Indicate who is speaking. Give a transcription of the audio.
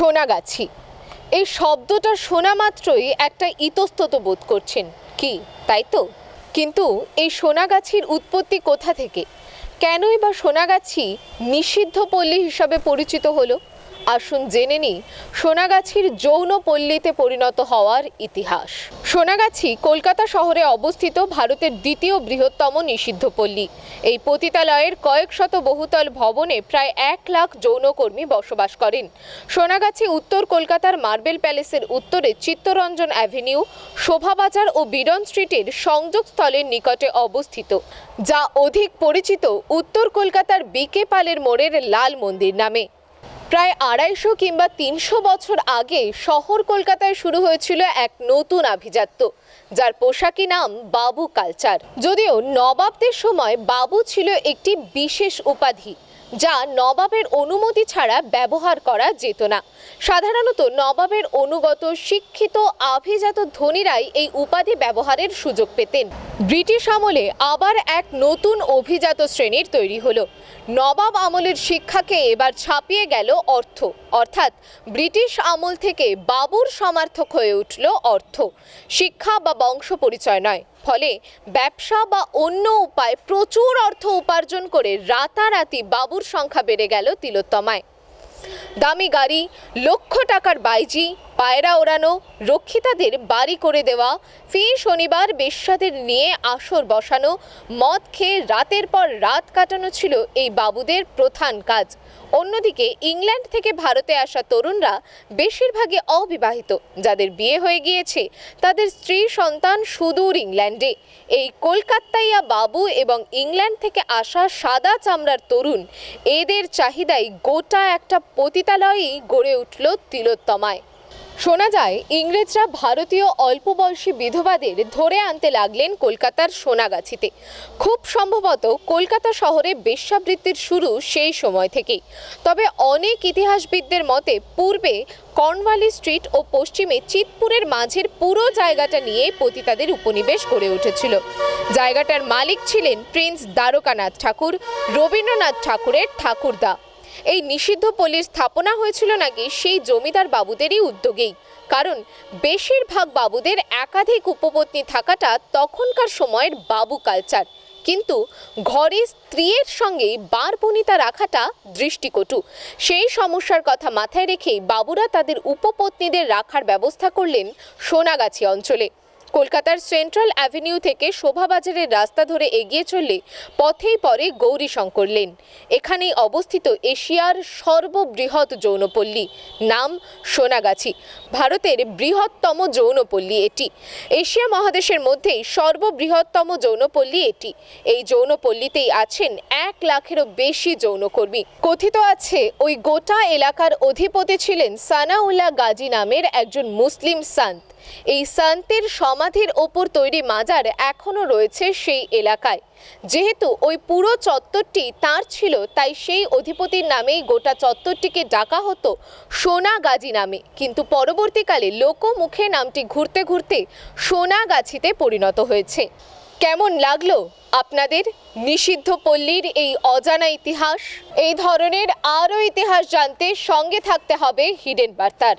Speaker 1: সোনাগাছি এই শব্দটা শোনা মাত্রই একটা ইতস্তত বোধ করছেন কি, তাই তো? কিন্তু এই সোনাগাছির উৎপত্তি কোথা থেকে? কেনই বা সোনাগাছি নিষিদ্ধ পল্লী হিসাবে পরিচিত হলো? আসুন জেনে নিই সোনাগাছির যৌন পল্লীতে পরিণত হওয়ার ইতিহাস। সোনাগাছি কলকাতা শহরে অবস্থিত ভারতের দ্বিতীয় বৃহত্তম নিষিদ্ধ পল্লী। এই পতিতালয়ের কয়েক শত বহুতল ভবনে প্রায় 1 লাখ যৌনকর্মী বসবাস করেন। সোনাগাছি উত্তর কলকাতার মার্বেল প্যালেসের উত্তরে চিত্তরঞ্জন অ্যাভিনিউ, শোভাবাজার ও বিডন স্ট্রিটের সংযোগস্থলের নিকটে অবস্থিত, যা অধিক পরিচিত উত্তর কলকাতার বিকে পালের মোড়ের লাল মন্দির নামে। প্রায় 250 কিংবা 300 বছর আগে শহর কলকাতায় শুরু হয়েছিল এক নতুন আভিজাত্য, যার পোশাকি নাম বাবু কালচার। যদিও নবাবদের সময় বাবু ছিল একটি বিশেষ উপাধি, যা নবাবের অনুমতি ছাড়া ব্যবহার করা যেত না। সাধারণত নবাবের অনুগত শিক্ষিত আভিজাত ধনীরাই এই উপাধি ব্যবহারের সুযোগ পেতেন। ব্রিটিশ আমলে আবার এক নতুন অভিজাত শ্রেণীর তৈরি হলো। নবাব আমলের শিক্ষাকে এবার ছাপিয়ে গেল অর্থ, অর্থাৎ ব্রিটিশ আমল থেকে বাবুর সমার্থক হয়ে উঠল অর্থ, শিক্ষা বা বংশ পরিচয় নয়। ফলে ব্যবসা বা অন্য উপায় প্রচুর অর্থ উপার্জন করে রাতারাতি বাবুর সংখ্যা বেড়ে গেল তিলোত্তমায়। দামি গাড়ি, লক্ষ টাকার বাইজি, পায়রা ওড়ানো, রক্ষিতাদের বাড়ি করে দেওয়া, ফি শনিবার বেশ্যাদের নিয়ে আসর বসানো, মদ খেয়ে রাতের পর রাত কাটানো ছিল এই বাবুদের প্রধান কাজ। অন্যদিকে ইংল্যান্ড থেকে ভারতে আসা তরুণরা বেশিরভাগই অবিবাহিত, যাদের বিয়ে হয়ে গিয়েছে তাদের স্ত্রী সন্তান সুদূর ইংল্যান্ডে। এই কলকাতাইয়া বাবু এবং ইংল্যান্ড থেকে আসা সাদা চামড়ার তরুণ, এদের চাহিদায় গোটা একটা পতিতালয়ই গড়ে উঠল তিলোত্তমায়। শোনা যায় ইংরেজরা ভারতীয় অল্প বয়সী বিধবাদের ধরে আনতে লাগলেন কলকাতার সোনাগাছিতে। খুব সম্ভবত কলকাতা শহরে বেশ্যাবৃত্তির শুরু সেই সময় থেকেই। তবে অনেক ইতিহাসবিদদের মতে পূর্বে কর্নওয়ালিস স্ট্রিট ও পশ্চিমে চিতপুরের মাঝের পুরো জায়গাটা নিয়ে পতিতাদের উপনিবেশ গড়ে উঠেছিল। জায়গাটার মালিক ছিলেন প্রিন্স দ্বারকানাথ ঠাকুর, রবীন্দ্রনাথ ঠাকুরের ঠাকুরদা। এই নিষিদ্ধ পল্লীর স্থাপনা হয়েছিল নাকি সেই জমিদার বাবুদেরই উদ্যোগেই, কারণ বেশিরভাগ বাবুদের একাধিক উপপত্নী থাকাটা তখনকার সময়ের বাবু কালচার। কিন্তু ঘরে স্ত্রীর সঙ্গেই বারবনিতা রাখাটা দৃষ্টিকটু। সেই সমস্যার কথা মাথায় রেখেই বাবুরা তাদের উপপত্নীদের রাখার ব্যবস্থা করলেন সোনাগাছি অঞ্চলে। কলকাতার সেন্ট্রাল অ্যাভিনিউ থেকে শোভাবাজারের রাস্তা ধরে এগিয়ে চললে পথেই পড়ে গৌরীশঙ্কর লেন। এখানেই অবস্থিত এশিয়ার সর্ববৃহৎ যৌনপল্লী, নাম সোনাগাছি। ভারতের বৃহত্তম যৌনপল্লী এটি। এশিয়া মহাদেশের মধ্যেই সর্ববৃহত্তম যৌনপল্লী এটি। এই যৌনপল্লীতেই আছেন 1 লাখেরও বেশি যৌনকর্মী। কথিত আছে ওই গোটা এলাকার অধিপতি ছিলেন সানাউল্লাহ গাজী নামের একজন মুসলিম সন্ত। এই সন্তের সমাধির ওপর তৈরি মাজার এখনো রয়েছে সেই এলাকায়। যেহেতু ওই পুরো চত্বরটি তার ছিল, তাই সেই অধিপতির নামেই গোটা চত্বরটিকে ডাকা হতো সোনাগাজী নামে। কিন্তু পরবর্তীকালে লোকমুখে নামটি ঘুরতে ঘুরতে সোনাগাছিতে পরিণত হয়েছে। কেমন লাগলো আপনাদের নিষিদ্ধ পল্লীর এই অজানা ইতিহাস? এই ধরনের আরও ইতিহাস জানতে সঙ্গে থাকতে হবে হিডেন বার্তার।